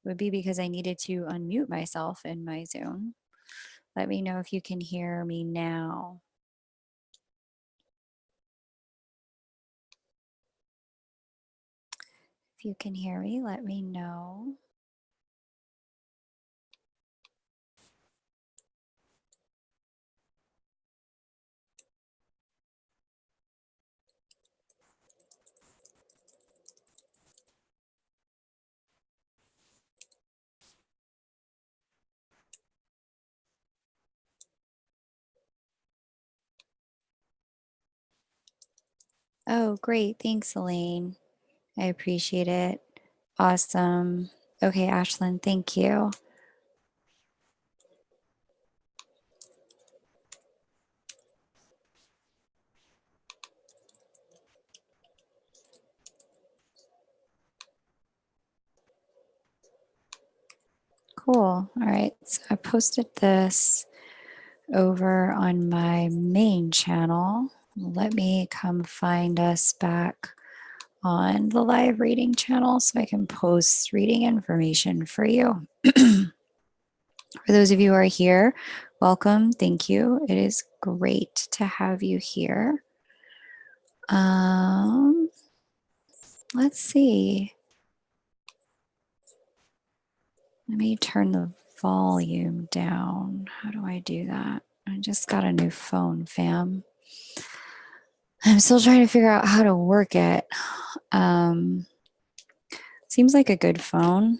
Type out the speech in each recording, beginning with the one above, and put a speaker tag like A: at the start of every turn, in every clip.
A: would be because I needed to unmute myself in my Zoom. Let me know if you can hear me now. If you can hear me, let me know. Oh, great. Thanks, Elaine. I appreciate it. Awesome. Okay, Ashlyn, thank you. Cool. All right. So I posted this over on my main channel. Let me come find us back on the live reading channel so I can post reading information for you. For those of you who are here, welcome. Thank you. It is great to have you here. Let's see. Let me turn the volume down. How do I do that? I just got a new phone, fam. I'm still trying to figure out how to work it. Seems like a good phone.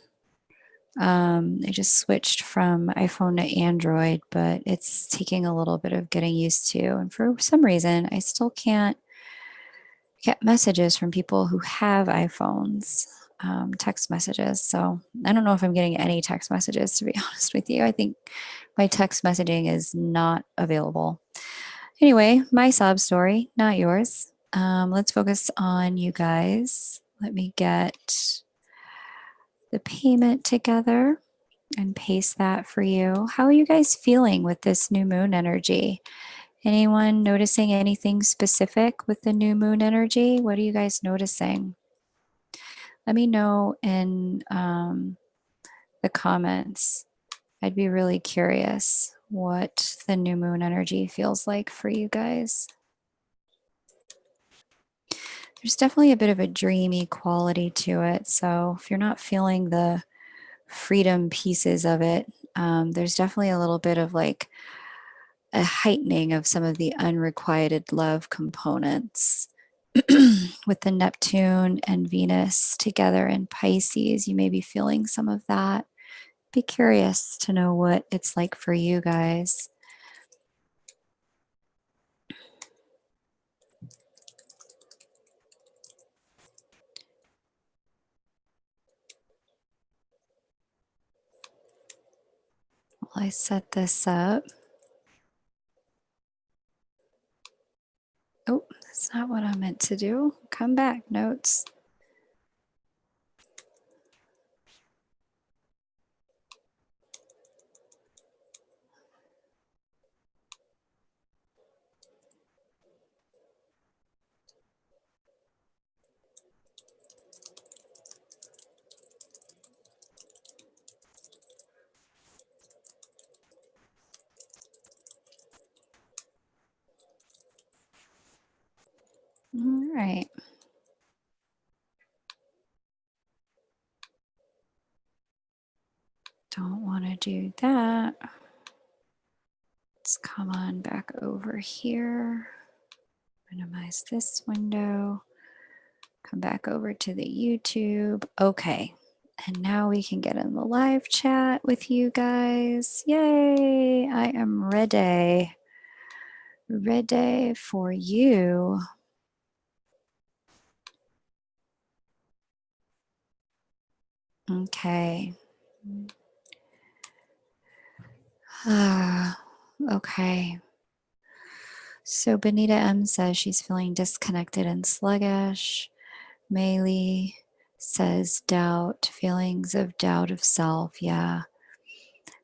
A: I just switched from iPhone to Android, but it's taking a little bit of getting used to. And for some reason, I still can't get messages from people who have iPhones, text messages. So I don't know if I'm getting any text messages, to be honest with you. I think my text messaging is not available. Anyway, my sob story, not yours. Let's focus on you guys. Let me get the payment together and paste that for you. How are you guys feeling with this new moon energy? Anyone noticing anything specific with the new moon energy? What are you guys noticing? Let me know in the comments. I'd be really curious what the new moon energy feels like for you guys. There's definitely a bit of a dreamy quality to it. So if you're not feeling the freedom pieces of it, there's definitely a little bit of like a heightening of some of the unrequited love components. With the Neptune and Venus together in Pisces, you may be feeling some of that. Be curious to know what it's like for you guys. While I set this up. Oh, that's not what I meant to do. Come back, notes. All right. Don't want to do that. Let's come on back over here. Minimize this window. Come back over to the YouTube. Okay. And now we can get in the live chat with you guys. Yay! I am ready. Ready for you. Okay. Okay. So Benita M says she's feeling disconnected and sluggish. Maylee says doubt, feelings of doubt of self. Yeah.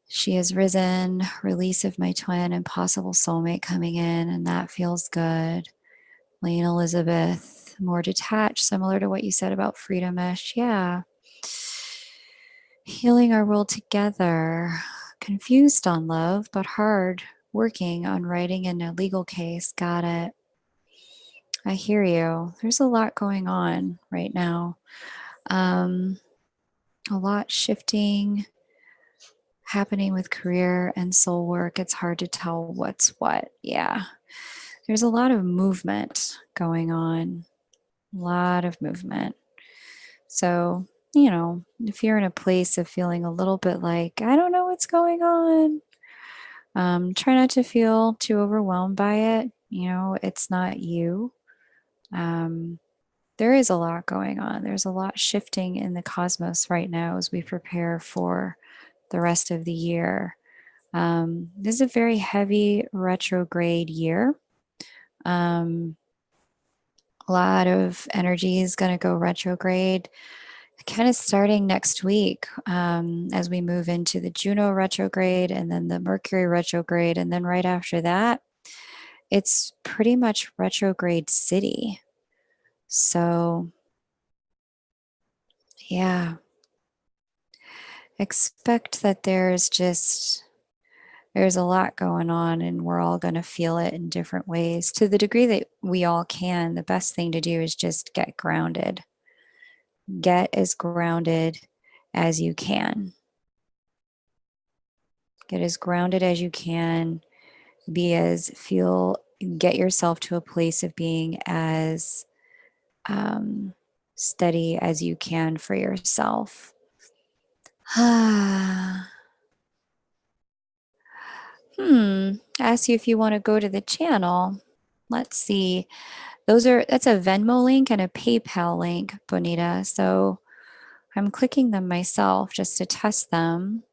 A: She has risen, release of my twin and possible soulmate coming in, and that feels good. Lane Elizabeth, more detached, similar to what you said about Freedom-ish. Yeah. Healing our world together. Confused on love, but hard working on writing in a legal case. Got it. I hear you. There's a lot going on right now. Um, a lot shifting happening with career and soul work. It's hard to tell what's what. Yeah. There's a lot of movement going on. A lot of movement. So, if you're in a place of feeling a little bit like, I don't know what's going on, try not to feel too overwhelmed by it. It's not you. Um, there is a lot going on. There's a lot shifting in the cosmos right now as we prepare for the rest of the year. This is a very heavy retrograde year. A lot of energy is going to go retrograde kind of starting next week as we move into the Juno retrograde and then the Mercury retrograde. And then right after that, it's pretty much retrograde city. So, yeah, expect that there's a lot going on and we're all going to feel it in different ways. To the degree that we all can, the best thing to do is just get grounded. Get as grounded as you can. Get as grounded as you can. Get yourself to a place of being as steady as you can for yourself. Ask you if you want to go to the channel. Let's see. That's a Venmo link and a PayPal link, Bonita. So I'm clicking them myself just to test them.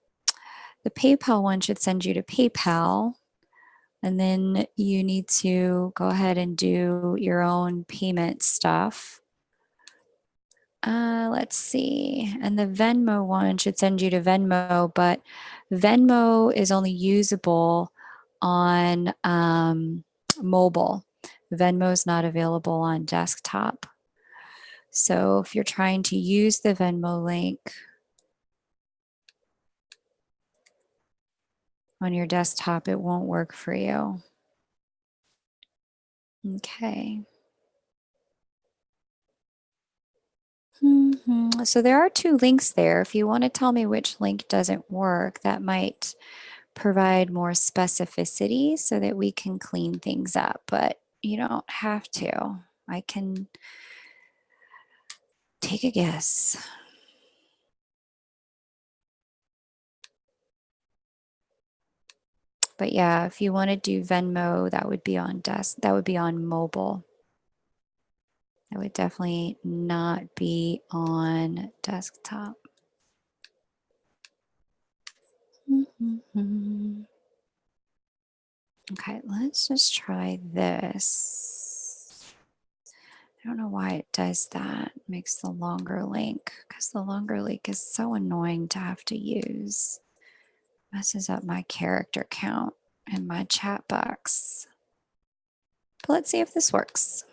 A: The PayPal one should send you to PayPal. And then you need to go ahead and do your own payment stuff. Let's see. And the Venmo one should send you to Venmo, but Venmo is only usable on mobile. Venmo is not available on desktop. So if you're trying to use the Venmo link on your desktop, it won't work for you. Okay. So there are two links there. If you want to tell me which link doesn't work, that might provide more specificity so that we can clean things up, but you don't have to. I can take a guess. But yeah, if you want to do Venmo, that would be on mobile. That would definitely not be on desktop. Okay, let's just try this. I don't know why it does that. It makes the longer link, because the longer link is so annoying to have to use. Messes up my character count in my chat box. But let's see if this works.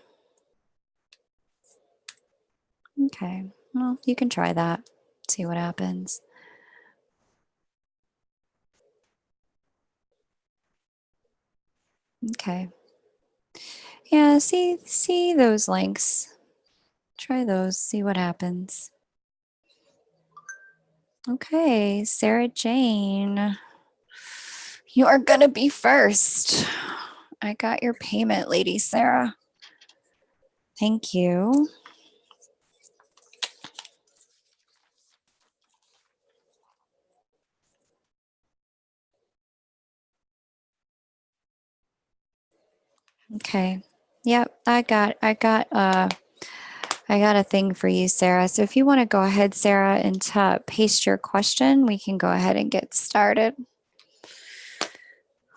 A: Okay, well, you can try that. See what happens. Okay. Yeah, see those links. Try those, see what happens. Okay, Sarah Jane. You are gonna be first. I got your payment, Lady Sarah. Thank you. Okay. Yep, I got a thing for you, Sarah. So if you want to go ahead, Sarah, and paste your question, we can go ahead and get started.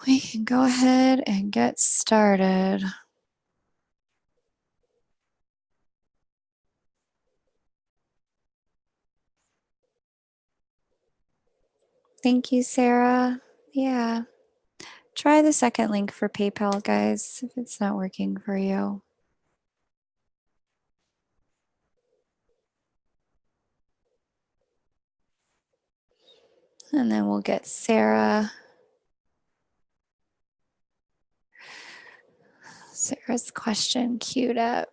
A: We can go ahead and get started. Thank you, Sarah. Yeah. Try the second link for PayPal, guys, if it's not working for you. And then we'll get Sarah's question queued up.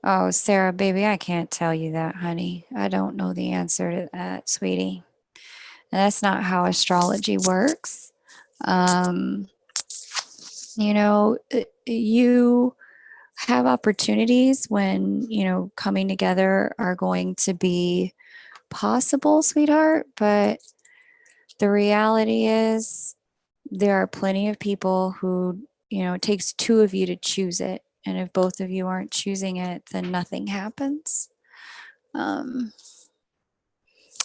A: Oh, Sarah, baby, I can't tell you that, honey. I don't know the answer to that, sweetie. And that's not how astrology works. Um, you have opportunities when, coming together are going to be possible, sweetheart. But the reality is, there are plenty of people who, it takes two of you to choose it. And if both of you aren't choosing it, then nothing happens. Um,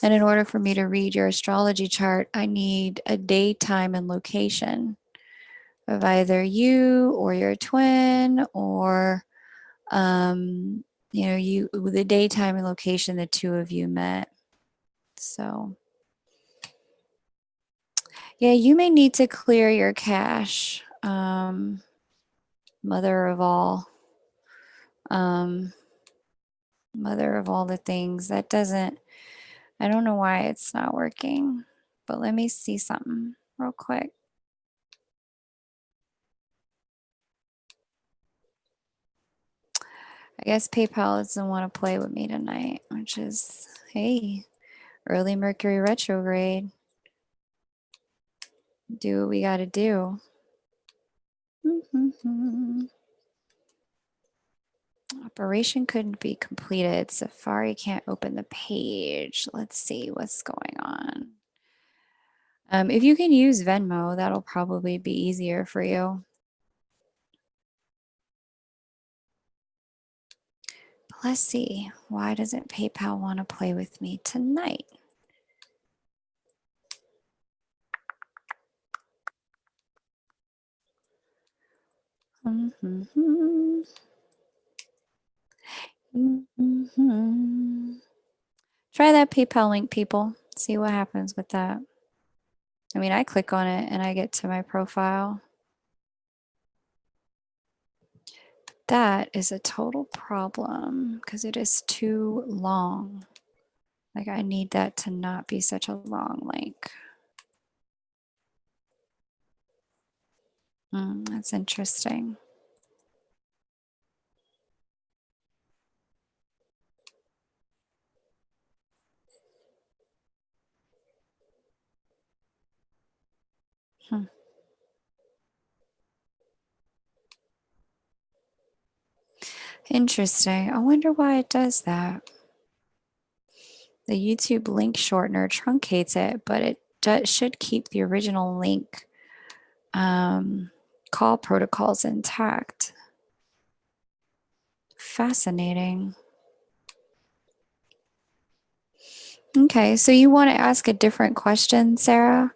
A: and in order for me to read your astrology chart, I need a day, time, and location of either you or your twin, or you, the daytime and location the two of you met. So yeah, you may need to clear your cache, mother of all, um, mother of all the things. That doesn't, I don't know why it's not working, but let me see something real quick. I guess PayPal doesn't want to play with me tonight, which is, hey, early Mercury retrograde. Do what we got to do. Operation couldn't be completed. Safari can't open the page. Let's see what's going on. If you can use Venmo, that'll probably be easier for you. But let's see. Why doesn't PayPal want to play with me tonight? Try that PayPal link, people. See what happens with that. I mean, I click on it and I get to my profile. That is a total problem because it is too long. Like, I need that to not be such a long link. That's interesting. Interesting. I wonder why it does that. The YouTube link shortener truncates it, but it should keep the original link call protocols intact. Fascinating. Okay, so you want to ask a different question, Sarah?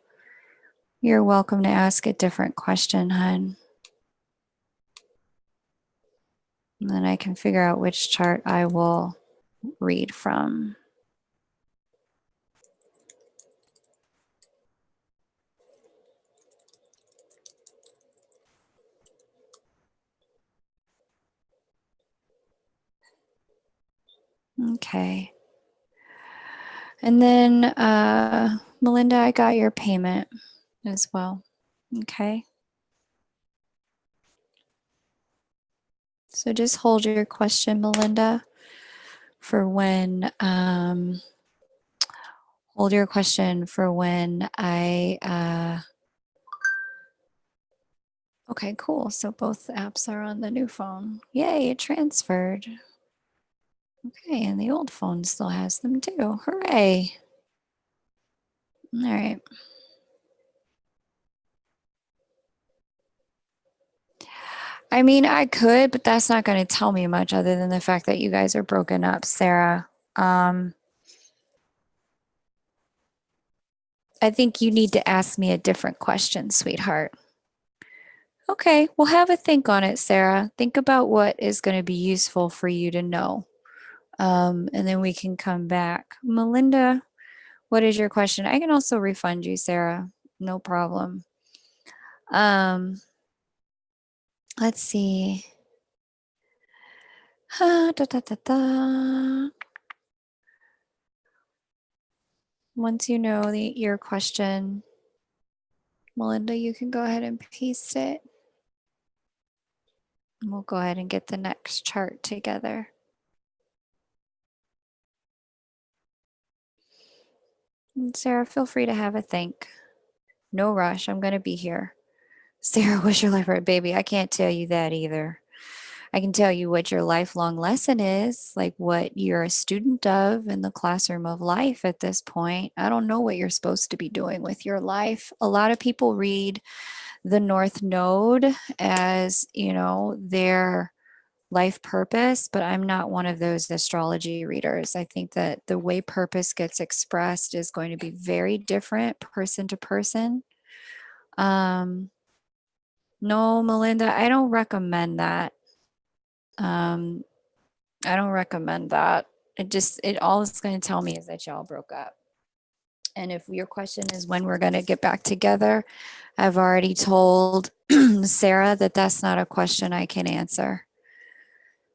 A: You're welcome to ask a different question, hun. And then I can figure out which chart I will read from. Okay. And then, Melinda, I got your payment as well. Okay. So just hold your question, Melinda, for when, hold your question for when okay, cool. So both apps are on the new phone. Yay, it transferred. Okay, and the old phone still has them too. Hooray. All right. I mean, I could, but that's not going to tell me much other than the fact that you guys are broken up, Sarah. I think you need to ask me a different question, sweetheart. Okay, well, have a think on it, Sarah. Think about what is going to be useful for you to know. And then we can come back. Melinda, what is your question? I can also refund you, Sarah. No problem. Um, let's see. Da, da, da, da. Once you know your question, Melinda, you can go ahead and paste it. And we'll go ahead and get the next chart together. And Sarah, feel free to have a think. No rush. I'm going to be here. Sarah, what's your life, baby? I can't tell you that either. I can tell you what your lifelong lesson is, like what you're a student of in the classroom of life at this point. I don't know what you're supposed to be doing with your life. A lot of people read the North Node as, their life purpose, but I'm not one of those astrology readers. I think that the way purpose gets expressed is going to be very different person to person. Um, no, Melinda, I don't recommend that. Um, I don't recommend that. It all it's going to tell me is that y'all broke up. And if your question is when we're going to get back together, I've already told Sarah that that's not a question I can answer.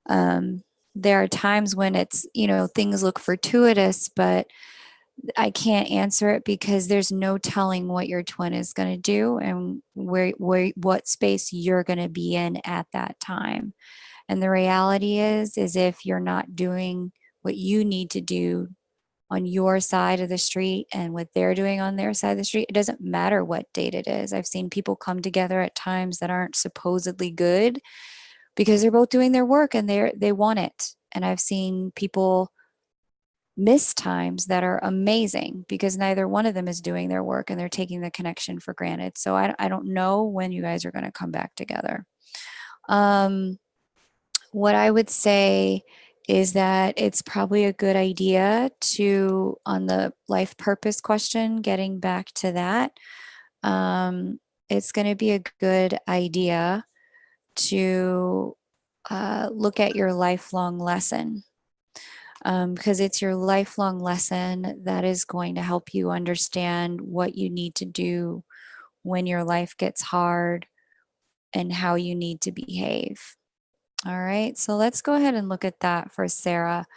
A: There are times when it's, things look fortuitous, but I can't answer it because there's no telling what your twin is going to do and what space you're going to be in at that time. And the reality is if you're not doing what you need to do on your side of the street and what they're doing on their side of the street, it doesn't matter what date it is. I've seen people come together at times that aren't supposedly good because they're both doing their work and they want it. And I've seen people miss times that are amazing because neither one of them is doing their work and they're taking the connection for granted. So I don't know when you guys are going to come back together. What I would say is that it's probably a good idea to, on the life purpose question, getting back to that, it's going to be a good idea to look at your lifelong lesson, because it's your lifelong lesson that is going to help you understand what you need to do when your life gets hard and how you need to behave. All right, so let's go ahead and look at that for Sarah.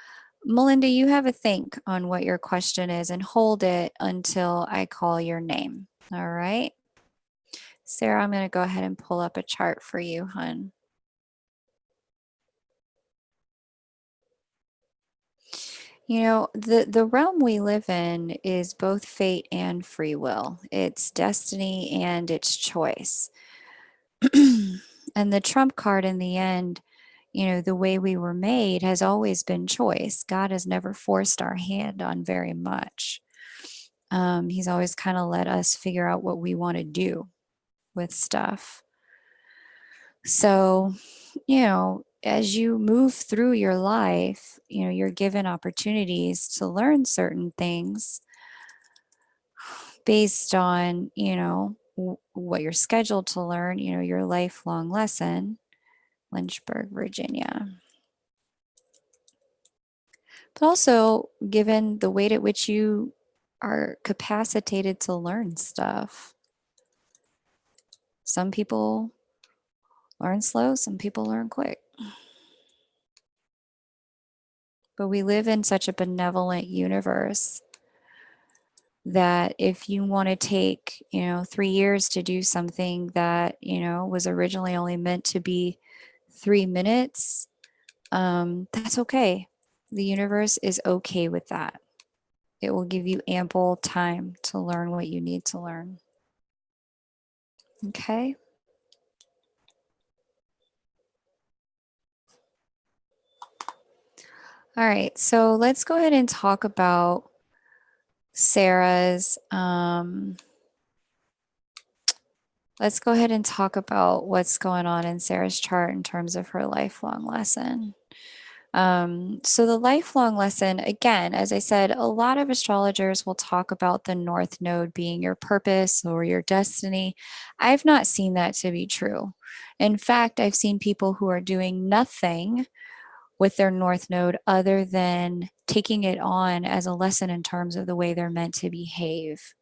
A: Melinda, you have a think on what your question is and hold it until I call your name. All right. Sarah, I'm going to go ahead and pull up a chart for you, hun. The realm we live in is both fate and free will. It's destiny and it's choice. And the trump card in the end, the way we were made has always been choice. God has never forced our hand on very much. He's always kind of let us figure out what we want to do with stuff. So, as you move through your life, you're given opportunities to learn certain things based on, what you're scheduled to learn, your lifelong lesson, Lynchburg, Virginia. But also given the weight at which you are capacitated to learn stuff. Some people learn slow, some people learn quick. But we live in such a benevolent universe that if you want to take, 3 years to do something that, was originally only meant to be 3 minutes, that's okay. The universe is okay with that. It will give you ample time to learn what you need to learn. Okay? All right, so let's go ahead and talk about Sarah's, let's go ahead and talk about what's going on in Sarah's chart in terms of her lifelong lesson. So the lifelong lesson, again, as I said, a lot of astrologers will talk about the North Node being your purpose or your destiny. I've not seen that to be true. In fact, I've seen people who are doing nothing with their North Node other than taking it on as a lesson in terms of the way they're meant to behave.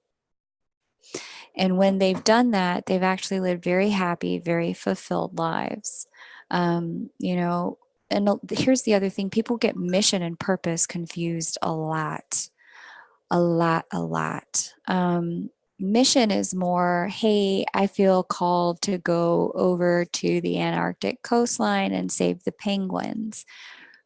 A: And when they've done that, they've actually lived very happy, very fulfilled lives. You know, and here's the other thing, people get mission and purpose confused a lot, a lot, a lot. Mission is more, hey, I feel called to go over to the Antarctic coastline and save the penguins.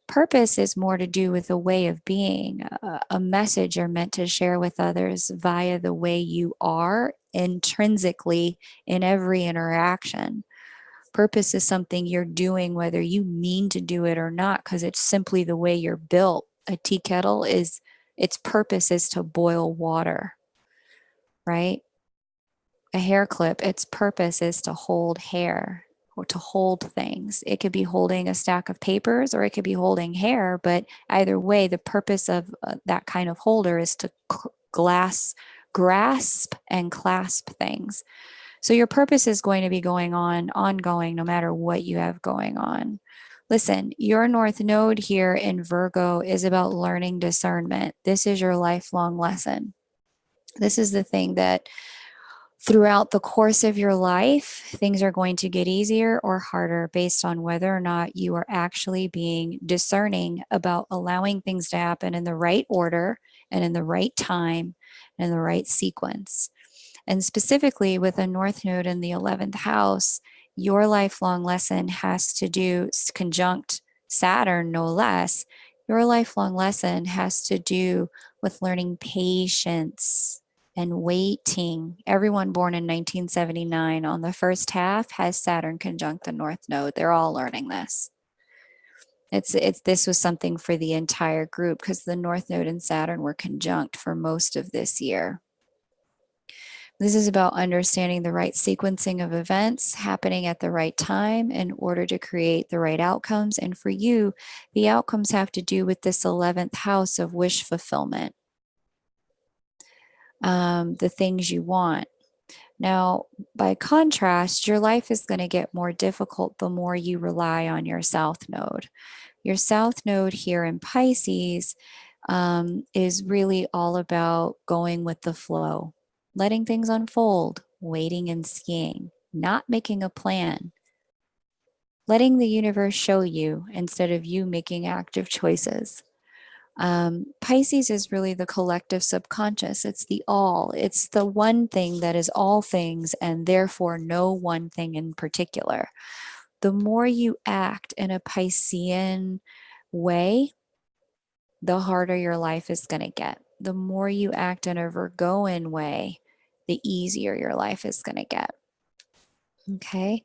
A: Purpose is more to do with a way of being, a message you're meant to share with others via the way you are intrinsically in every interaction. Purpose is something you're doing whether you mean to do it or not, because it's simply the way you're built. A tea kettle is, its purpose is to boil water, right? A hair clip, its purpose is to hold hair or to hold things. It could be holding a stack of papers or it could be holding hair, but either way, the purpose of that kind of holder is to grasp and clasp things. So your purpose is going to be going on, ongoing, no matter what you have going on. Listen, your North Node here in Virgo is about learning discernment. This is your lifelong lesson. This is the thing that throughout the course of your life, things are going to get easier or harder based on whether or not you are actually being discerning about allowing things to happen in the right order and in the right time and in the right sequence. And specifically with a North Node in the 11th house, your lifelong lesson has to do, conjunct Saturn, no less. Your lifelong lesson has to do with learning patience and waiting. Everyone born in 1979 on the first half has Saturn conjunct the North Node. They're all learning this. This was something for the entire group because the North Node and Saturn were conjunct for most of this year. This is about understanding the right sequencing of events happening at the right time in order to create the right outcomes. And for you, the outcomes have to do with this 11th house of wish fulfillment, the things you want. Now, by contrast, your life is going to get more difficult the more you rely on your South Node. Your South Node here in Pisces is really all about going with the flow, letting things unfold, waiting and seeing, not making a plan, letting the universe show you instead of you making active choices. Pisces is really the collective subconscious. It's the all. It's the one thing that is all things and therefore no one thing in particular. The more you act in a Piscean way, the harder your life is going to get. The more you act in a Virgoan way, the easier your life is going to get. Okay.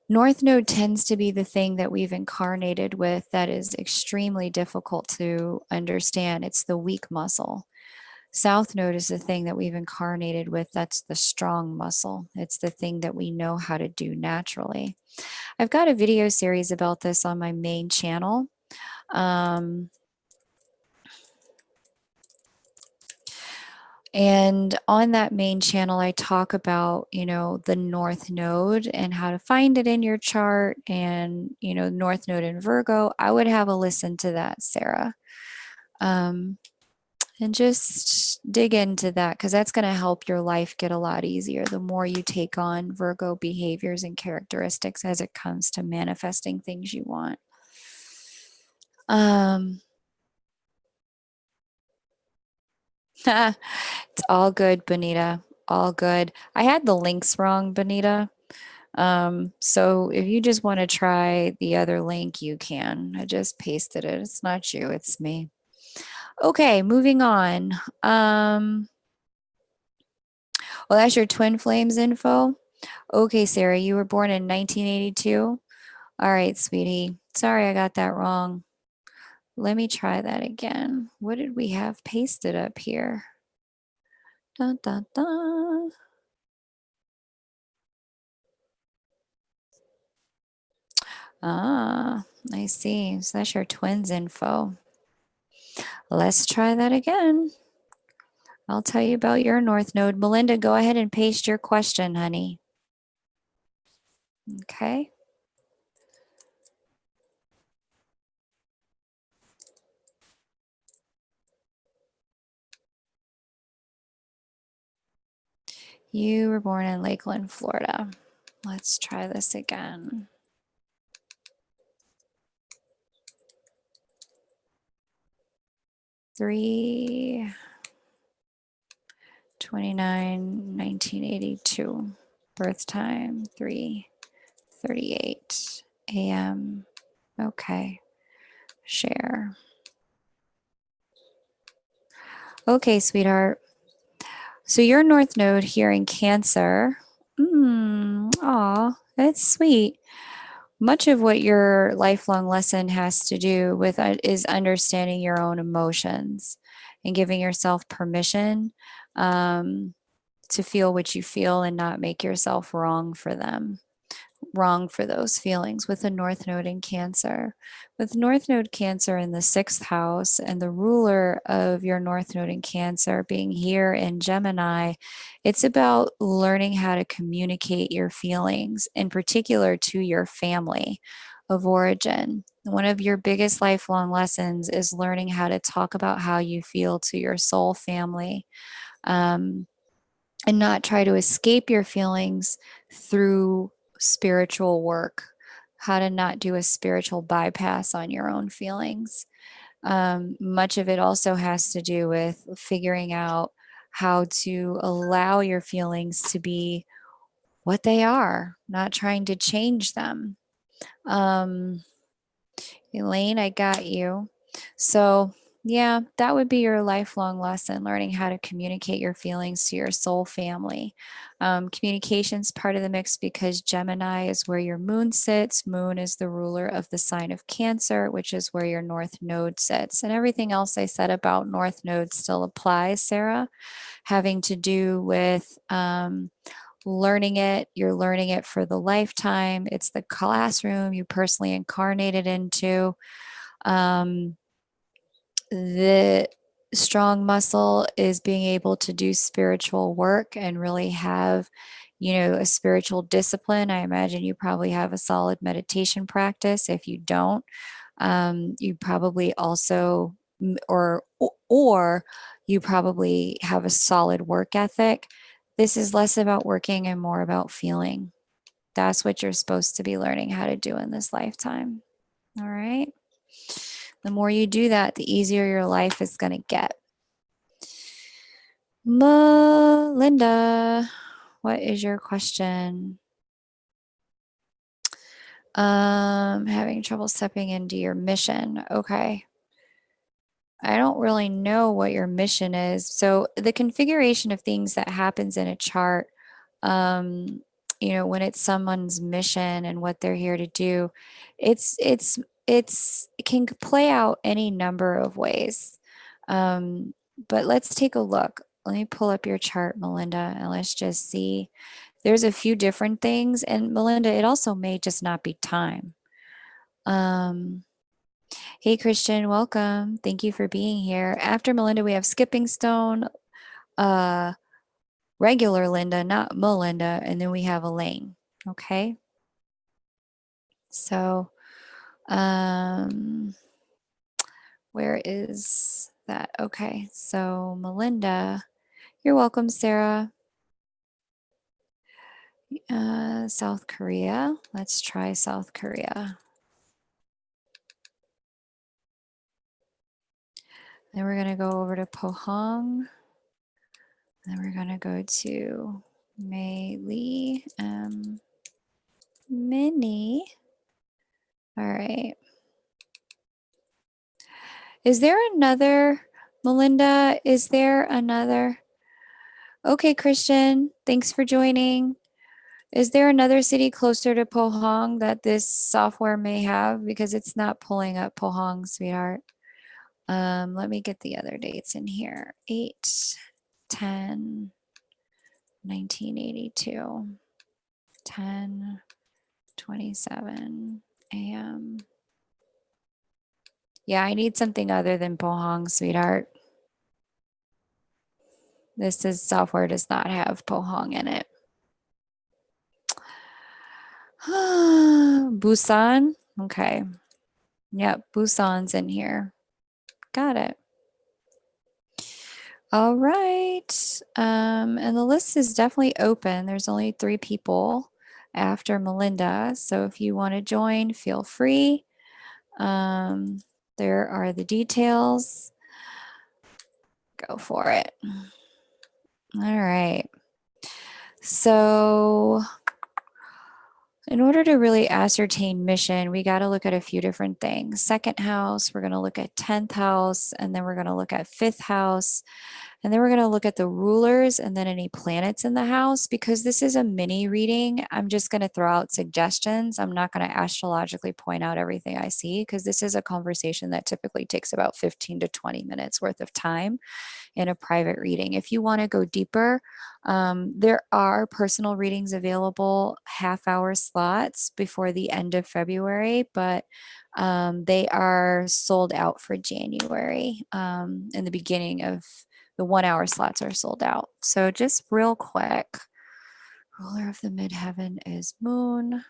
A: North Node tends to be the thing that we've incarnated with that is extremely difficult to understand. It's the weak muscle. South Node is the thing that we've incarnated with that's the strong muscle. It's the thing that we know how to do naturally. I've got a video series about this on my main channel. And on that main channel, I talk about, the North Node and how to find it in your chart and, North Node in Virgo. I would have a listen to that, Sarah. And just dig into that because that's going to help your life get a lot easier the more you take on Virgo behaviors and characteristics as it comes to manifesting things you want. It's all good, Bonita. All good. I had the links wrong, Bonita. So if you just want to try the other link, you can. I just pasted it. It's not you, it's me. Okay, moving on. Well, that's your twin flames info. Okay, Sarah, you were born in 1982. All right, sweetie. Sorry I got that wrong. Let me try that again. What did we have pasted up here? Dun, dun, dun. Ah, I see. So that's your twins info. Let's try that again. I'll tell you about your North Node. Melinda, go ahead and paste your question, honey. Okay. You were born in Lakeland, Florida. Let's try this again. Three 29, 1982. Birth time 3:38 a.m. Okay. Share. Okay, sweetheart. So your North Node here in Cancer. Aw, that's sweet. Much of what your lifelong lesson has to do with is understanding your own emotions and giving yourself permission um, to feel what you feel and not make yourself wrong for them, wrong for those feelings with the North Node in Cancer. With North Node Cancer in the sixth house and the ruler of your North Node in Cancer being here in Gemini, it's about learning how to communicate your feelings, in particular to your family of origin. One of your biggest lifelong lessons is learning how to talk about how you feel to your soul family. Um, and not try to escape your feelings through spiritual work, how to not do a spiritual bypass on your own feelings. Much of it also has to do with figuring out how to allow your feelings to be what they are, not trying to change them. Um, Elaine, I got you. So, yeah, that would be your lifelong lesson, learning how to communicate your feelings to your soul family. Communication's part of the mix because Gemini is where your moon sits. Moon is the ruler of the sign of Cancer, which is where your North Node sits. And everything else I said about North Node still applies, Sarah, having to do with learning it. You're learning it for the lifetime. It's the classroom you personally incarnated into. Um, the strong muscle is being able to do spiritual work and really have, a spiritual discipline. I imagine you probably have a solid meditation practice. If you don't, you probably also, or you probably have a solid work ethic. This is less about working and more about feeling. That's what you're supposed to be learning how to do in this lifetime. All right. The more you do that, the easier your life is going to get. Melinda, what is your question? Having trouble stepping into your mission. Okay. I don't really know what your mission is. So the configuration of things that happens in a chart, um, when it's someone's mission and what they're here to do, it can play out any number of ways. Um, but let's take a look. Let me pull up your chart, Melinda, and let's just see. There's a few different things, and Melinda, it also may just not be time. Um, Hey, Christian, welcome. Thank you for being here. After Melinda, we have Skipping Stone, uh, regular Linda, not Melinda, and then we have Elaine. Okay. So, um, where is that? Okay. So, Melinda, you're welcome, Sarah. South Korea. Let's try South Korea. Then we're going to go over to Pohang. Then we're going to go to Mei Lee, Minnie. All right. Is there another, Melinda? Is there another? Okay, Christian, thanks for joining. Is there another city closer to Pohang that this software may have? Because it's not pulling up Pohang, sweetheart. Let me get the other dates in here. 8/10, 1982, 10:27 a.m. Yeah, I need something other than Pohang, sweetheart. Software does not have Pohang in it. Busan. Okay. Yep, Busan's in here. Got it. All right. And the list is definitely open. There's only 3 people after Melinda. So if you want to join, feel free. Um, there are the details. Go for it. All right. So in order to really ascertain mission, we got to look at a few different things. Second house, we're going to look at 10th house, and then we're going to look at 5th house. And then we're going to look at the rulers and then any planets in the house. Because this is a mini reading, I'm just going to throw out suggestions. I'm not going to astrologically point out everything I see because this is a conversation that typically takes about 15 to 20 minutes worth of time in a private reading. If you want to go deeper, there are personal readings available, half-hour slots before the end of February, but they are sold out for January. In the beginning of the 1 hour slots are sold out. So just real quick, ruler of the midheaven is Moon,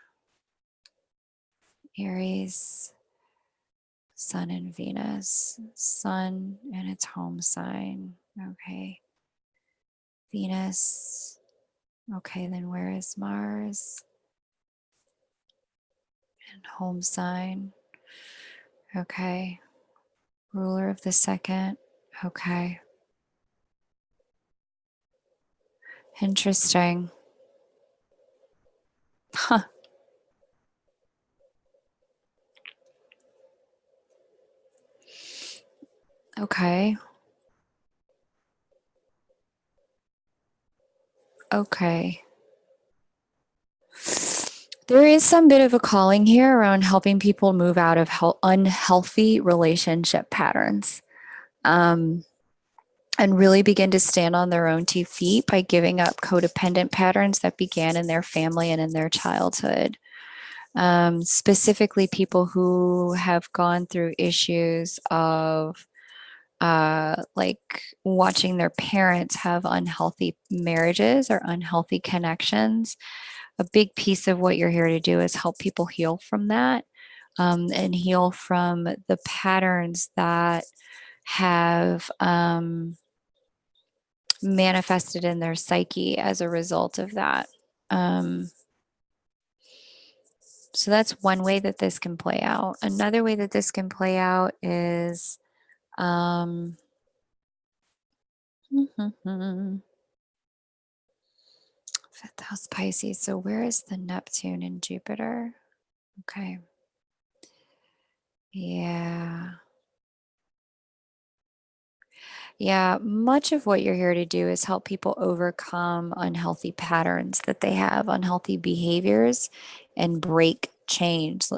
A: Aries, Sun and Venus. Sun and its home sign. Okay. Venus. Okay, then where is Mars? And home sign. Okay. Ruler of the second. Okay. Interesting. Huh. Okay. Okay. There is some bit of a calling here around helping people move out of unhealthy relationship patterns. Um, and really begin to stand on their own 2 feet by giving up codependent patterns that began in their family and in their childhood. Specifically, people who have gone through issues of like watching their parents have unhealthy marriages or unhealthy connections. A big piece of what you're here to do is help people heal from that, and heal from the patterns that have manifested in their psyche as a result of that. Um, so that's one way that this can play out. Another way that this can play out is fifth house Pisces. So where is the Neptune and Jupiter? Okay. Yeah. Yeah, much of what you're here to do is help people overcome unhealthy patterns that they have, unhealthy behaviors, and break chains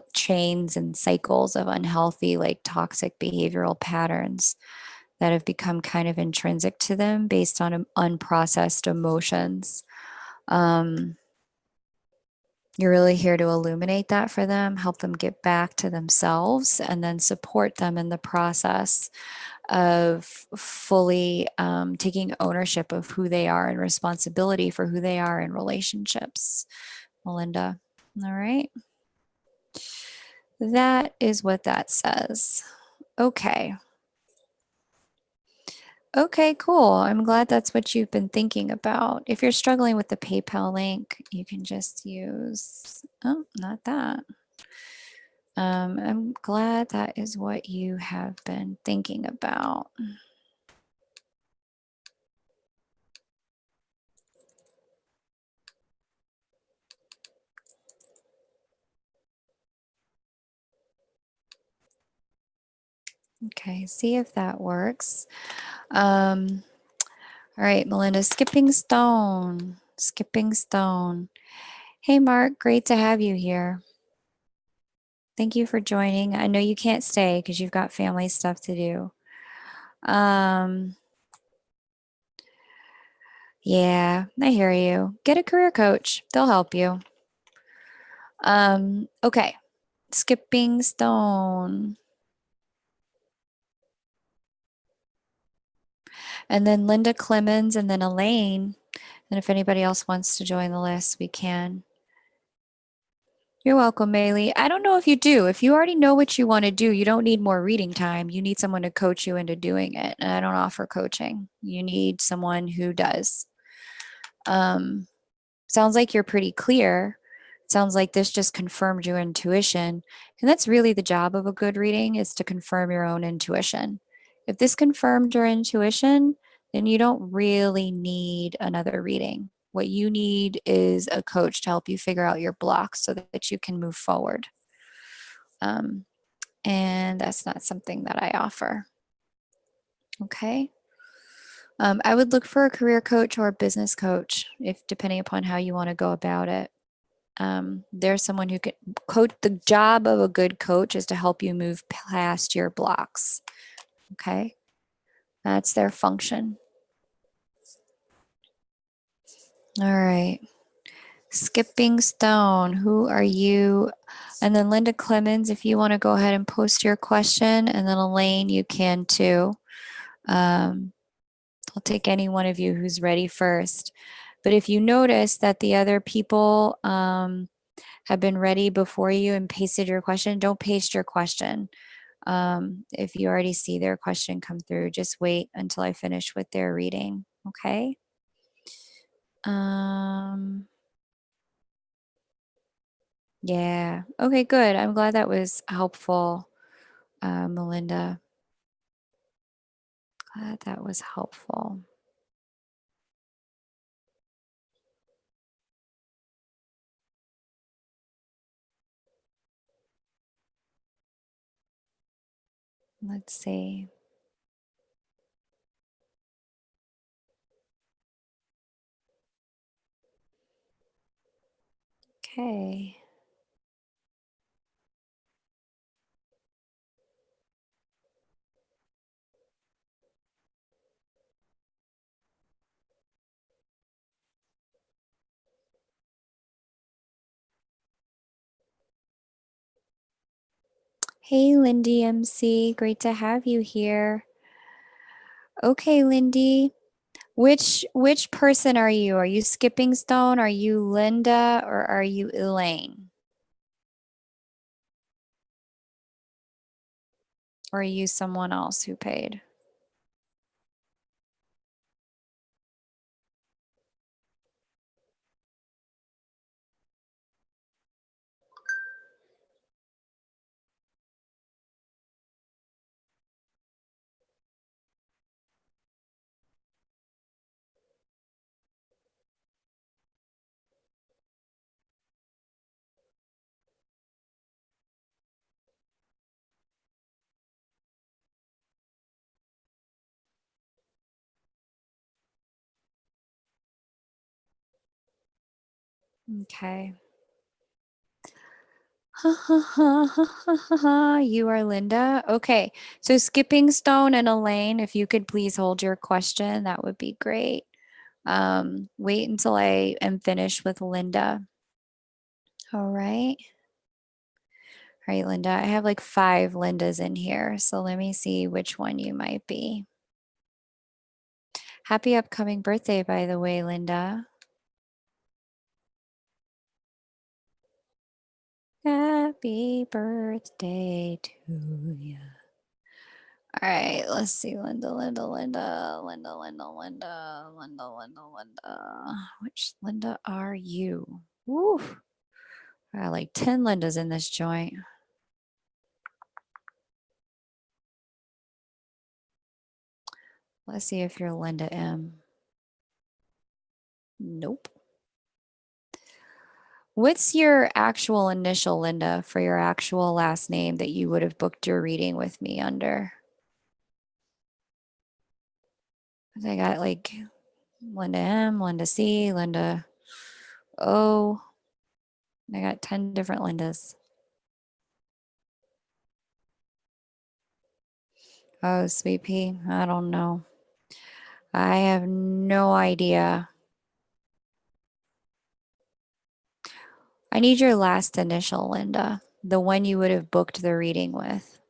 A: and cycles of unhealthy, like toxic behavioral patterns that have become kind of intrinsic to them based on unprocessed emotions. Um, you're really here to illuminate that for them, help them get back to themselves, and then support them in the process of fully taking ownership of who they are and responsibility for who they are in relationships. Melinda. All right. That is what that says. Okay. Okay, cool. I'm glad that's what you've been thinking about. If you're struggling with the PayPal link, you can just use, oh, not that. I'm glad that is what you have been thinking about. Okay, see if that works. All right, Melinda, skipping stone. Skipping stone. Hey, Mark, great to have you here. Thank you for joining. I know you can't stay because you've got family stuff to do. Yeah, I hear you. Get a career coach. They'll help you. Okay. Skipping stone. And then Linda Clemens and then Elaine. And if anybody else wants to join the list, we can. You're welcome, Maylee. I don't know if you do. If you already know what you want to do, you don't need more reading time. You need someone to coach you into doing it. And I don't offer coaching. You need someone who does. Um, Sounds like you're pretty clear. Sounds like this just confirmed your intuition. And that's really the job of a good reading is to confirm your own intuition. If this confirmed your intuition, then you don't really need another reading. What you need is a coach to help you figure out your blocks so that you can move forward. Um, and that's not something that I offer. Okay. I would look for a career coach or a business coach, if depending upon how you want to go about it. There's someone who can coach. The job of a good coach is to help you move past your blocks. Okay. That's their function. All right. Skipping Stone, who are you? And then Linda Clemens, if you want to go ahead and post your question, and then Elaine, you can too. Um, I'll take any one of you who's ready first. But if you notice that the other people have been ready before you and pasted your question, don't paste your question. If you already see their question come through, just wait until I finish with their reading. Okay. Um, yeah. Okay, good. I'm glad that was helpful, Melinda. Glad that was helpful. Let's see. Okay. Hey, Lindy MC. Great to have you here. Okay, Lindy. Which person are you? Are you Skipping Stone? Are you Linda? Or are you Elaine? Or are you someone else who paid? Okay. You are Linda. Okay. So Skipping Stone and Elaine, if you could please hold your question, that would be great. Wait until I am finished with Linda. All right. All right, Linda. I have like 5 Lindas in here. So let me see which one you might be. Happy upcoming birthday, by the way, Linda. Happy birthday to you. All right, let's see. Linda. Which Linda are you? Woo. I got like 10 Lindas in this joint. Let's see if you're Linda M. Nope. What's your actual initial, Linda, for your actual last name that you would have booked your reading with me under? I got like Linda M, Linda C, Linda O. I got 10 different Lindas. Oh, sweet pea. I don't know. I have no idea. I need your last initial, Linda, the one you would have booked the reading with.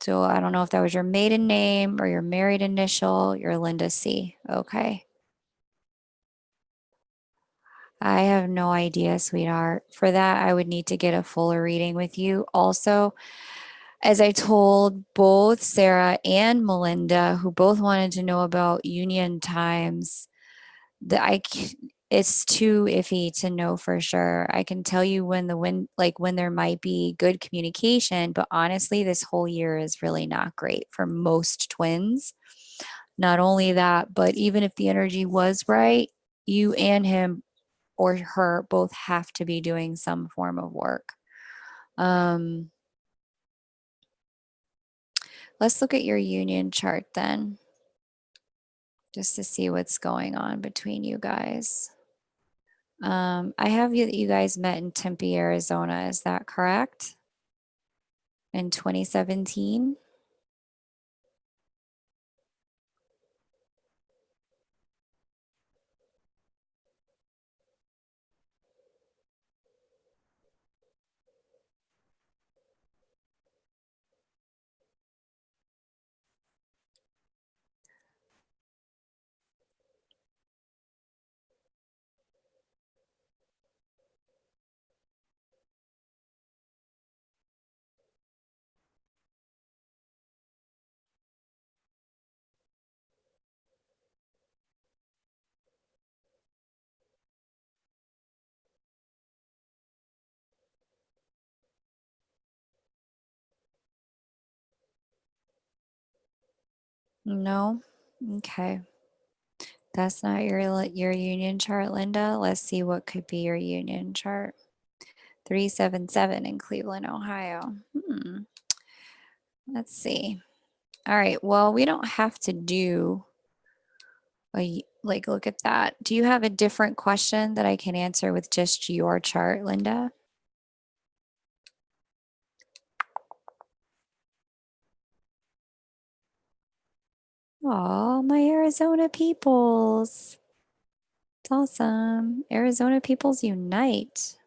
A: So I don't know if that was your maiden name or your married initial, your Linda C. Okay. I have no idea, sweetheart. For that, I would need to get a fuller reading with you. Also, as I told both Sarah and Melinda, who both wanted to know about union times, it's too iffy to know for sure. I can tell you when there might be good communication, but honestly, this whole year is really not great for most twins. Not only that, but even if the energy was right, you and him or her both have to be doing some form of work. Um, let's look at your union chart then, just to see what's going on between you guys. I have you guys met in Tempe, Arizona. Is that correct? In 2017? No? Okay. That's not your union chart, Linda. Let's see what could be your union chart. 377 in Cleveland, Ohio. Let's see. All right. Well, we don't have to do like look at that. Do you have a different question that I can answer with just your chart, Linda? Oh, my Arizona peoples. It's awesome. Arizona peoples unite.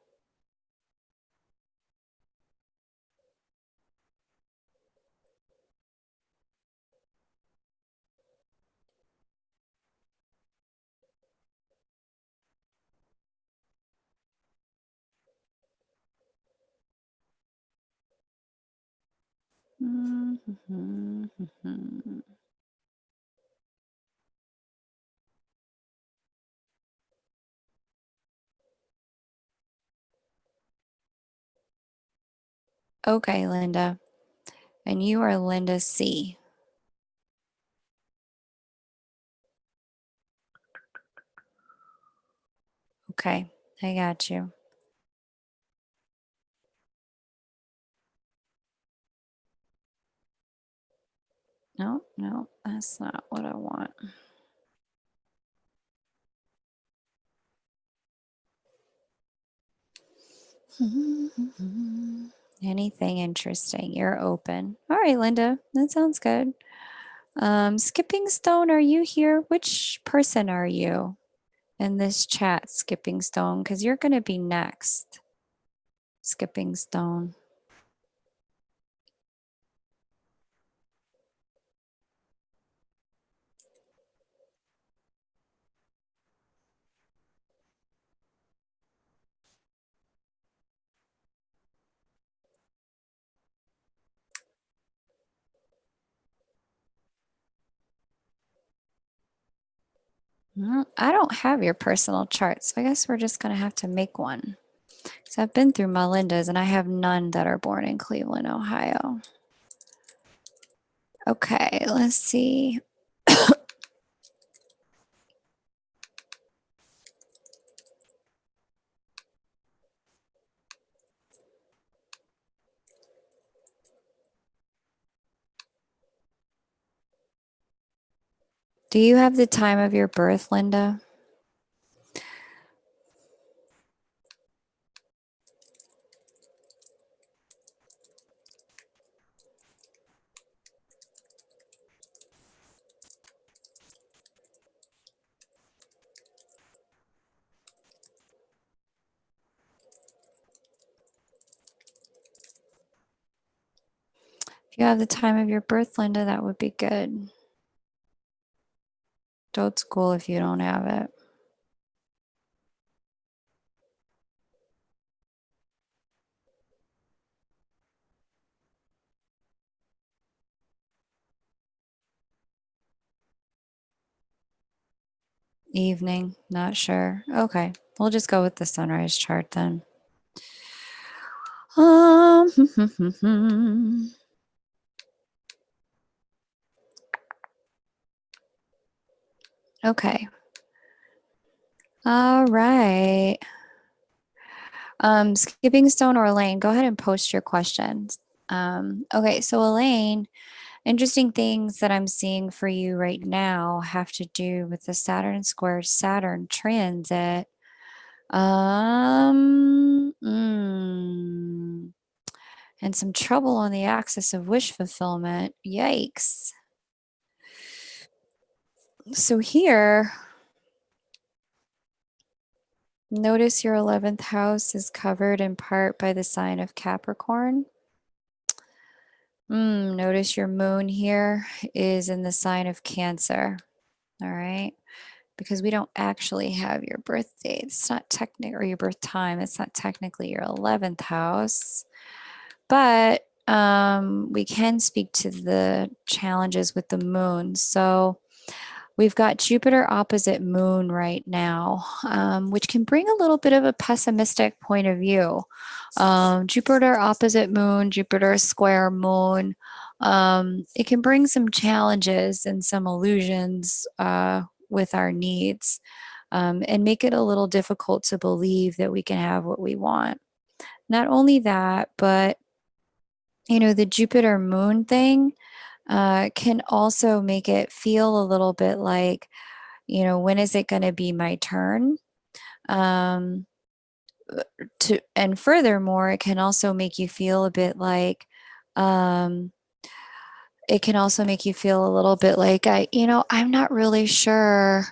A: Mhm. Okay, Linda. And you are Linda C. Okay, I got you. No, no, that's not what I want. Anything interesting? You're open. All right, Linda, that sounds good. Skipping Stone, are you here? Which person are you in this chat, Skipping Stone? Because you're going to be next, Skipping Stone. I don't have your personal chart, so I guess we're just going to have to make one. So I've been through Melinda's and I have none that are born in Cleveland, Ohio. Okay, let's see. Do you have the time of your birth, Linda? If you have the time of your birth, Linda, that would be good. Don't school if you don't have it. Evening, not sure. Okay, we'll just go with the sunrise chart then. Um, okay. All right. Skipping Stone or Elaine, go ahead and post your questions. Okay, so Elaine, interesting things that I'm seeing for you right now have to do with the Saturn square Saturn transit. And some trouble on the axis of wish fulfillment. Yikes. So here, notice your 11th house is covered in part by the sign of Capricorn. Notice your moon here is in the sign of Cancer. All right. Because we don't actually have your birth date. It's not technical, or your birth time. It's not technically your 11th house. But we can speak to the challenges with the moon. So we've got Jupiter opposite moon right now, which can bring a little bit of a pessimistic point of view. Jupiter opposite moon, Jupiter square moon. It can bring some challenges and some illusions with our needs, and make it a little difficult to believe that we can have what we want. Not only that, but the Jupiter moon thing can also make it feel a little bit like, when is it going to be my turn? Um, and furthermore, it can also make you feel a bit like, um, it can also make you feel a little bit like I'm not really sure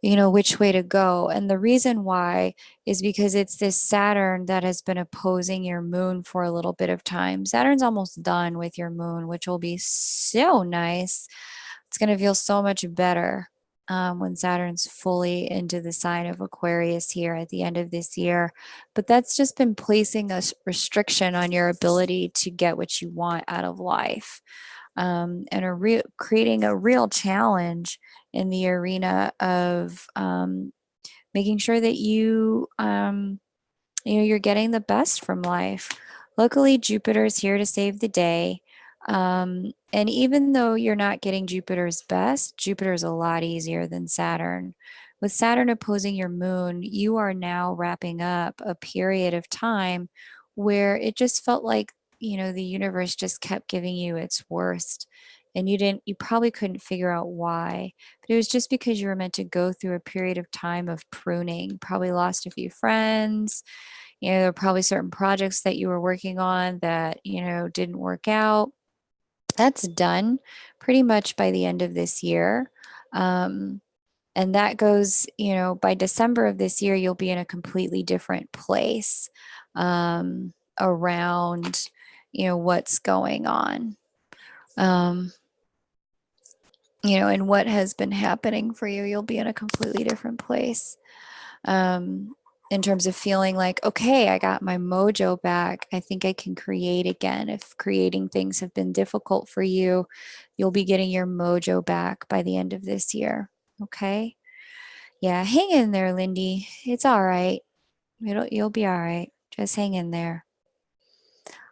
A: which way to go. And the reason why is because it's this Saturn that has been opposing your moon for a little bit of time. Saturn's almost done with your moon, which will be so nice. It's going to feel so much better when Saturn's fully into the sign of Aquarius here at the end of this year. But that's just been placing a restriction on your ability to get what you want out of life, and creating a real challenge in the arena of making sure that you're getting the best from life. Luckily, Jupiter's here to save the day. And even though you're not getting Jupiter's best, Jupiter's a lot easier than Saturn. With Saturn opposing your moon, you are now wrapping up a period of time where it just felt like, the universe just kept giving you its worst. And you probably couldn't figure out why. But it was just because you were meant to go through a period of time of pruning. Probably lost a few friends. There were probably certain projects that you were working on that, didn't work out. That's done pretty much by the end of this year. Um, and that goes, by December of this year, you'll be in a completely different place around, what's going on. And what has been happening for you, you'll be in a completely different place. In terms of feeling like, okay, I got my mojo back. I think I can create again. If creating things have been difficult for you, you'll be getting your mojo back by the end of this year. Okay. Yeah. Hang in there, Lindy. It's all right. You'll be all right. Just hang in there.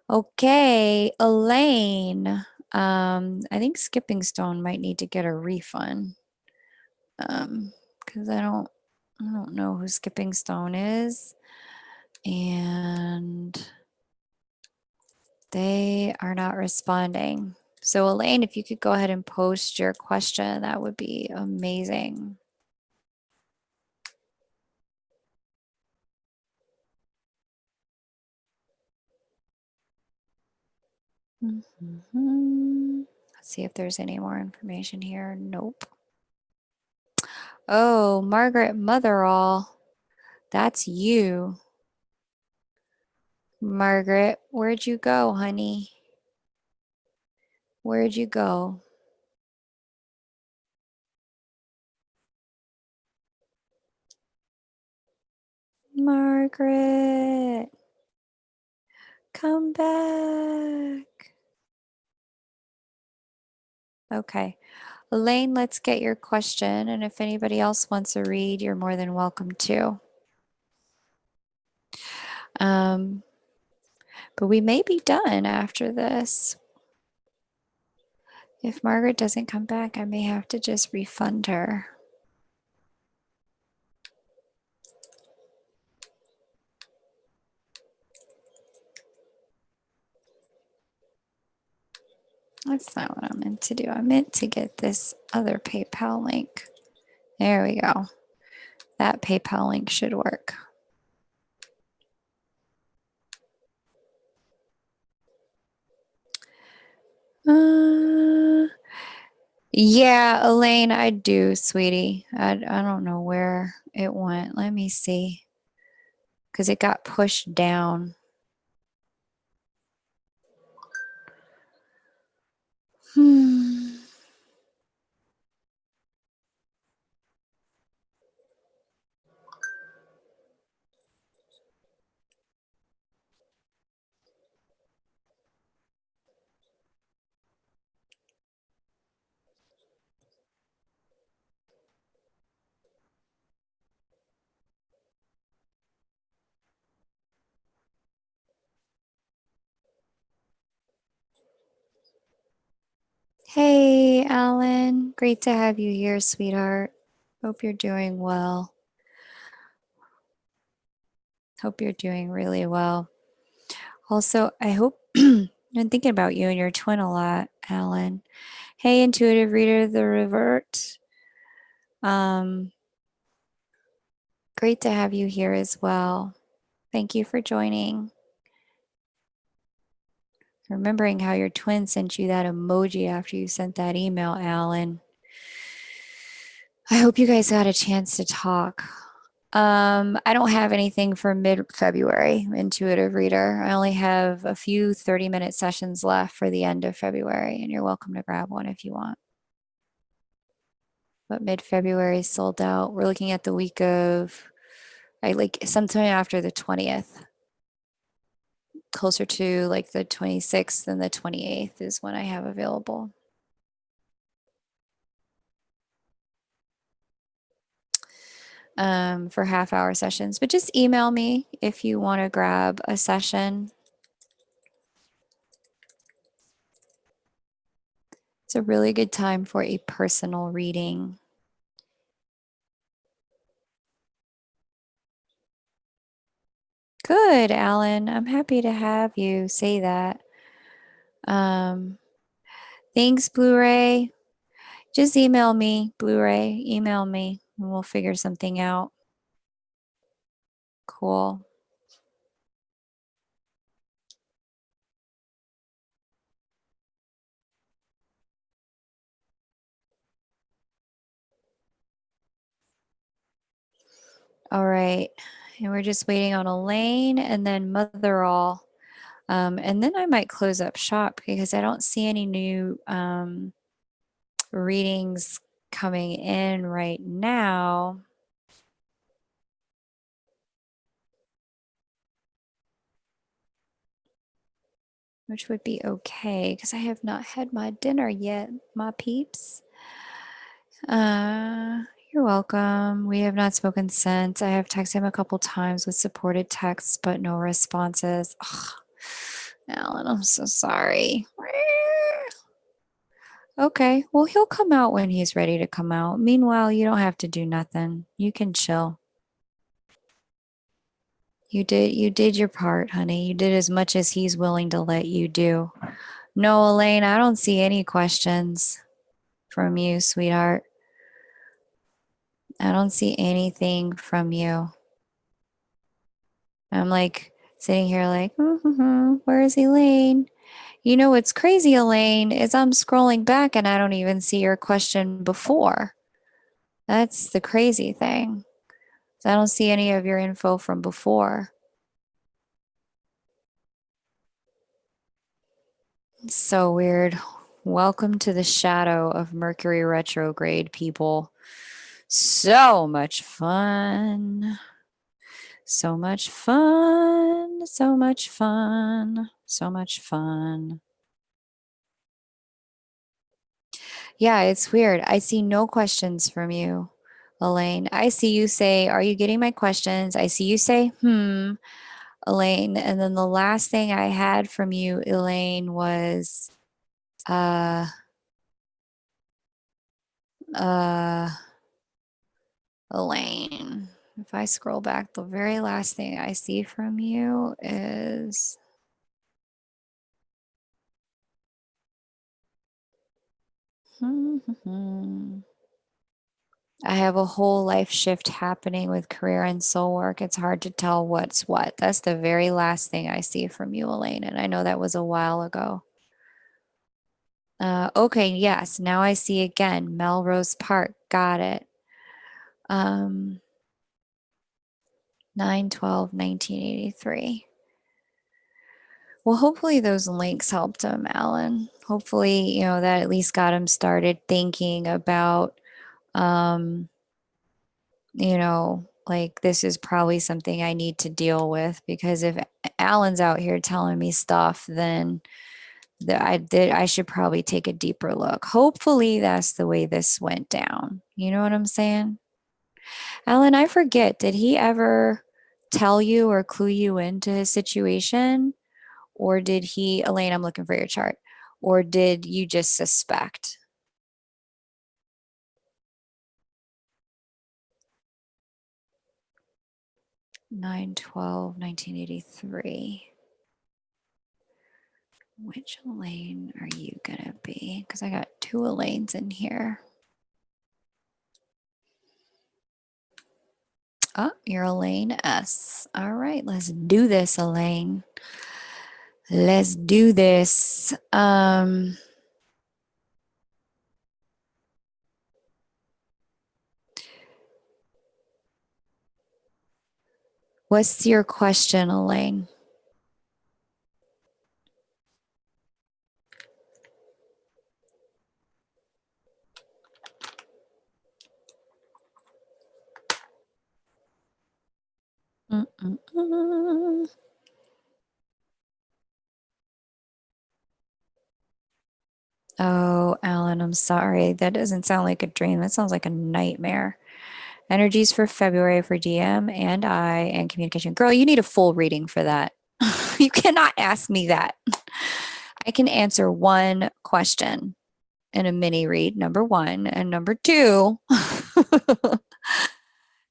A: Okay. Elaine. I think Skipping Stone might need to get a refund. Because I don't know who Skipping Stone is. And they are not responding. So Elaine, if you could go ahead and post your question, that would be amazing. Let's see if there's any more information here. Nope. Oh, Margaret Motherall. That's you. Margaret, where'd you go, honey? Where'd you go? Margaret, come back. Okay. Elaine, let's get your question. And if anybody else wants to read, you're more than welcome to. Um, but we may be done after this. If Margaret doesn't come back, I may have to just refund her. That's not what I meant to do. I meant to get this other PayPal link. There we go. That PayPal link should work. Yeah, Elaine, I do, sweetie. I don't know where it went. Let me see. Because it got pushed down. Hmm. Hey, Alan. Great to have you here, sweetheart. Hope you're doing well. Hope you're doing really well. Also, I hope I'm thinking about you and your twin a lot, Alan. Hey, intuitive reader, the revert. Um, Great to have you here as well. Thank you for joining. Remembering how your twin sent you that emoji after you sent that email, Alan. I hope you guys got a chance to talk. I don't have anything for mid-February, intuitive reader. I only have a few 30-minute sessions left for the end of February, and you're welcome to grab one if you want. But mid-February is sold out. We're looking at the week of, I like sometime after the 20th, closer to like the 26th and the 28th is when I have available. For half-hour sessions, but just email me if you want to grab a session. It's a really good time for a personal reading. Good, Alan. I'm happy to have you say that. Um, Thanks, Blu-ray. Just email me, Blu-ray. Email me, and we'll figure something out. Cool. All right. And we're just waiting on Elaine and then Motherall. And then I might close up shop because I don't see any new readings coming in right now. Which would be okay because I have not had my dinner yet, my peeps. You're welcome. We have not spoken since. I have texted him a couple times with supported texts, but no responses. Ugh. Alan, I'm so sorry. Okay, well, he'll come out when he's ready to come out. Meanwhile, you don't have to do nothing. You can chill. You did your part, honey. You did as much as he's willing to let you do. No, Elaine, I don't see any questions from you, sweetheart. I don't see anything from you. I'm like sitting here like, where's Elaine? You know what's crazy, Elaine, is I'm scrolling back and I don't even see your question before. That's the crazy thing. I don't see any of your info from before. It's so weird. Welcome to the shadow of Mercury retrograde, people. So much fun. So much fun. So much fun. So much fun. Yeah, it's weird. I see no questions from you, Elaine. I see you say, "Are you getting my questions?" I see you say, "Hmm," Elaine. And then the last thing I had from you, Elaine, was, uh, uh, Elaine. If I scroll back, the very last thing I see from you is, I have a whole life shift happening with career and soul work. It's hard to tell what's what. That's the very last thing I see from you, Elaine. And I know that was a while ago. Okay, yes. Now I see again. Melrose Park. Got it. Um, 9/12/1983. Well, hopefully those links helped him, Alan. Hopefully, that at least got him started thinking about, um, like this is probably something I need to deal with because if Alan's out here telling me stuff, then I should probably take a deeper look. Hopefully that's the way this went down. You know what I'm saying? Alan, I forget, did he ever tell you or clue you into his situation? Or did he, Elaine, I'm looking for your chart, or did you just suspect? 9/12/1983. Which Elaine are you gonna be? Because I got two Elaines in here. Oh, you're Elaine S. All right, let's do this, Elaine. Let's do this. What's your question, Elaine? Mm-mm-mm. Oh, Alan, I'm sorry. That doesn't sound like a dream. That sounds like a nightmare. Energies for February for DM and I and communication. Girl, you need a full reading for that. You cannot ask me that. I can answer one question in a mini read, number one. And number two,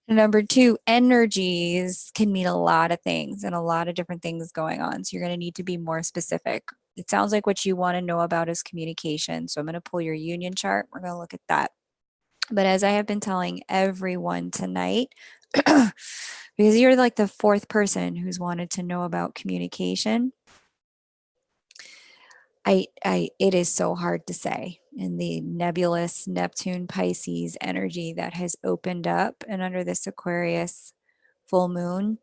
A: number two, energies can mean a lot of things and a lot of different things going on. So you're going to need to be more specific. It sounds like what you want to know about is communication. So I'm going to pull your union chart. We're going to look at that. But as I have been telling everyone tonight, because you're like the fourth person who's wanted to know about communication, it is so hard to say in the nebulous Neptune Pisces energy that has opened up, and under this Aquarius full moon,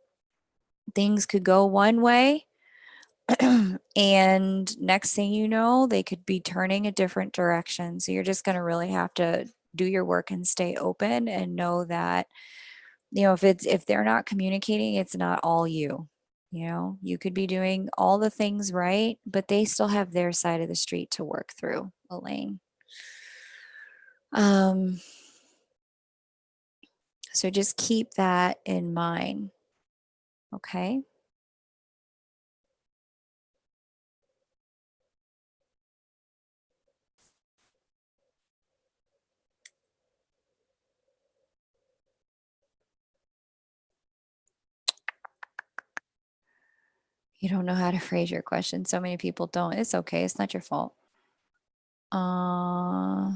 A: things could go one way, and next thing you know, they could be turning a different direction. So you're just going to really have to do your work and stay open and know that, if they're not communicating, it's not all you. You could be doing all the things right, but they still have their side of the street to work through, Elaine. Um, so just keep that in mind. Okay. You don't know how to phrase your question. So many people don't. It's okay. It's not your fault. Uh,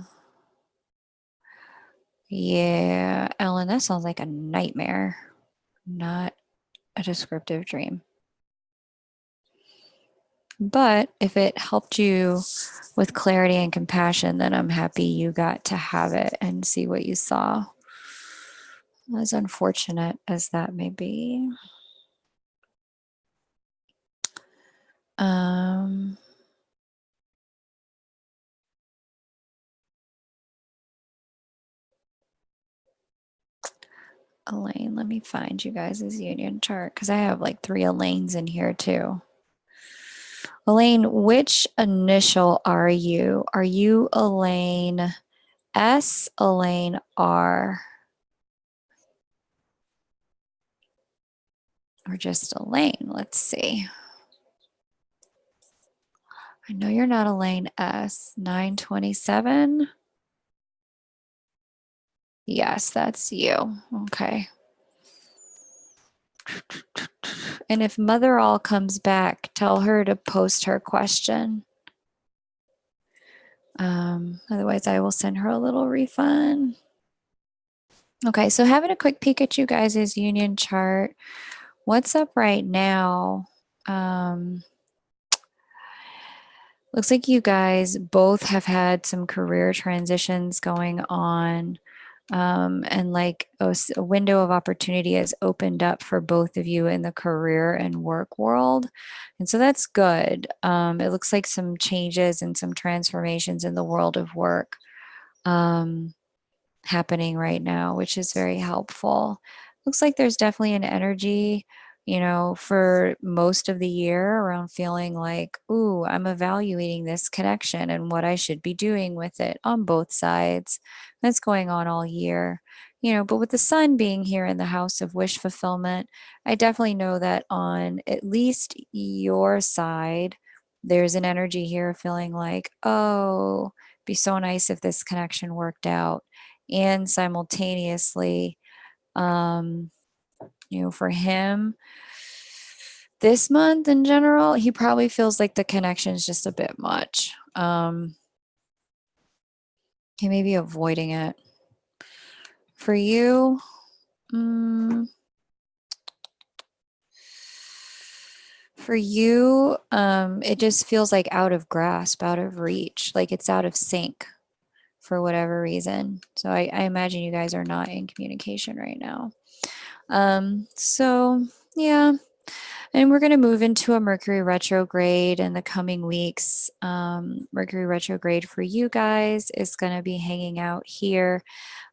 A: yeah, Ellen, that sounds like a nightmare, not a descriptive dream. But if it helped you with clarity and compassion, then I'm happy you got to have it and see what you saw. As unfortunate as that may be. Um, Elaine, let me find you guys' union chart because I have like three Elaines in here too. Elaine, which initial are you? Are you Elaine S, Elaine R, or just Elaine? Let's see. I know you're not Elaine S. 927. Yes, that's you. Okay. And if Mother All comes back, tell her to post her question. Otherwise, I will send her a little refund. Okay, so having a quick peek at you guys' union chart. What's up right now? Looks like you guys both have had some career transitions going on. And like a window of opportunity has opened up for both of you in the career and work world. And so that's good. It looks like some changes and some transformations in the world of work. Happening right now, which is very helpful. Looks like there's definitely an energy, for most of the year around feeling like, ooh, I'm evaluating this connection and what I should be doing with it on both sides. That's going on all year. But with the sun being here in the house of wish fulfillment, I definitely know that on at least your side, there's an energy here feeling like, oh, be so nice if this connection worked out, and simultaneously, um, for him this month in general, he probably feels like the connection is just a bit much. He may be avoiding it. For you, mm, it just feels like out of grasp, out of reach, like it's out of sync for whatever reason. So I imagine you guys are not in communication right now. So yeah. And we're going to move into a Mercury retrograde in the coming weeks. Mercury retrograde for you guys is going to be hanging out here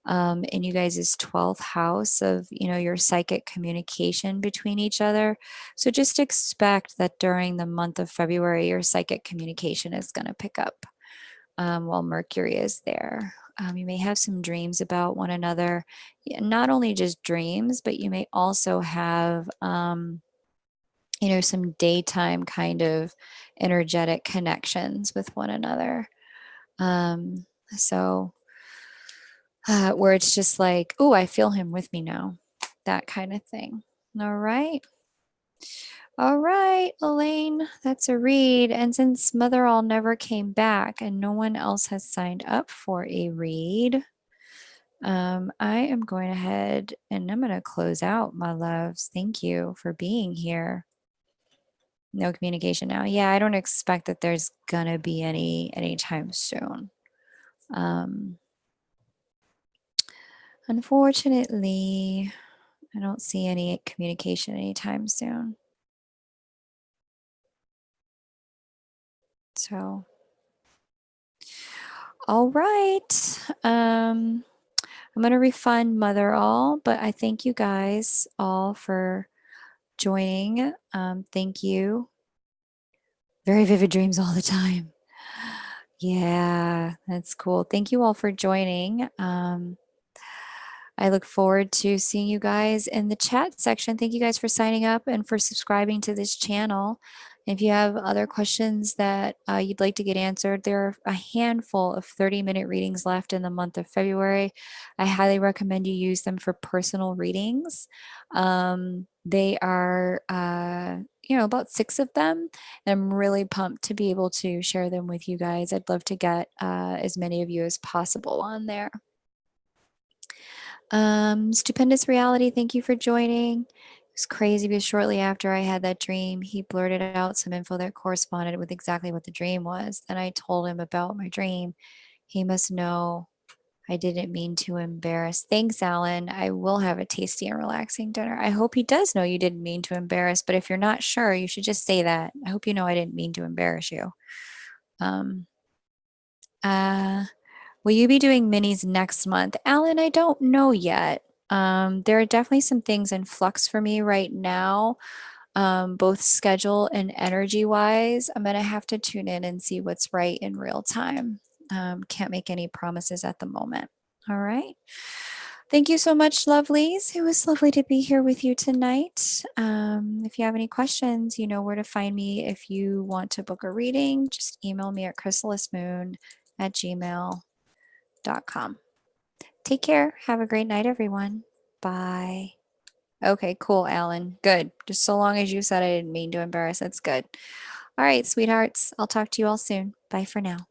A: in you guys' 12th house of, your psychic communication between each other. So just expect that during the month of February, your psychic communication is going to pick up while Mercury is there. You may have some dreams about one another, not only just dreams, but you may also have, some daytime kind of energetic connections with one another. So, where it's just like, oh, I feel him with me now, that kind of thing. All right. All right, Elaine, that's a read. And since Mother All never came back and no one else has signed up for a read, I am going ahead and I'm going to close out, my loves. Thank you for being here. No communication now. Yeah, I don't expect that there's going to be anytime soon. Unfortunately, I don't see any communication anytime soon. So, all right. I'm going to refund Mother All, but I thank you guys all for joining. Thank you. Very vivid dreams all the time. Yeah, that's cool. Thank you all for joining. I look forward to seeing you guys in the chat section. Thank you guys for signing up and for subscribing to this channel. If you have other questions that you'd like to get answered, there are a handful of 30-minute readings left in the month of February. I highly recommend you use them for personal readings. They are, about 6 of them. And I'm really pumped to be able to share them with you guys. I'd love to get as many of you as possible on there. Stupendous Reality, thank you for joining. It was crazy because shortly after I had that dream, he blurted out some info that corresponded with exactly what the dream was. Then I told him about my dream. He must know I didn't mean to embarrass. Thanks, Alan. I will have a tasty and relaxing dinner. I hope he does know you didn't mean to embarrass, but if you're not sure, you should just say that. I hope you know I didn't mean to embarrass you. Um, uh, Will you be doing minis next month? Alan, I don't know yet. There are definitely some things in flux for me right now. both schedule and energy wise. I'm going to have to tune in and see what's right in real time. Can't make any promises at the moment. All right. Thank you so much, lovelies. It was lovely to be here with you tonight. If you have any questions, you know where to find me. If you want to book a reading, just email me at chrysalismoon@gmail.com. Take care. Have a great night, everyone. Bye. Okay, cool, Alan. Good. Just so long as you said I didn't mean to embarrass, that's good. All right, sweethearts. I'll talk to you all soon. Bye for now.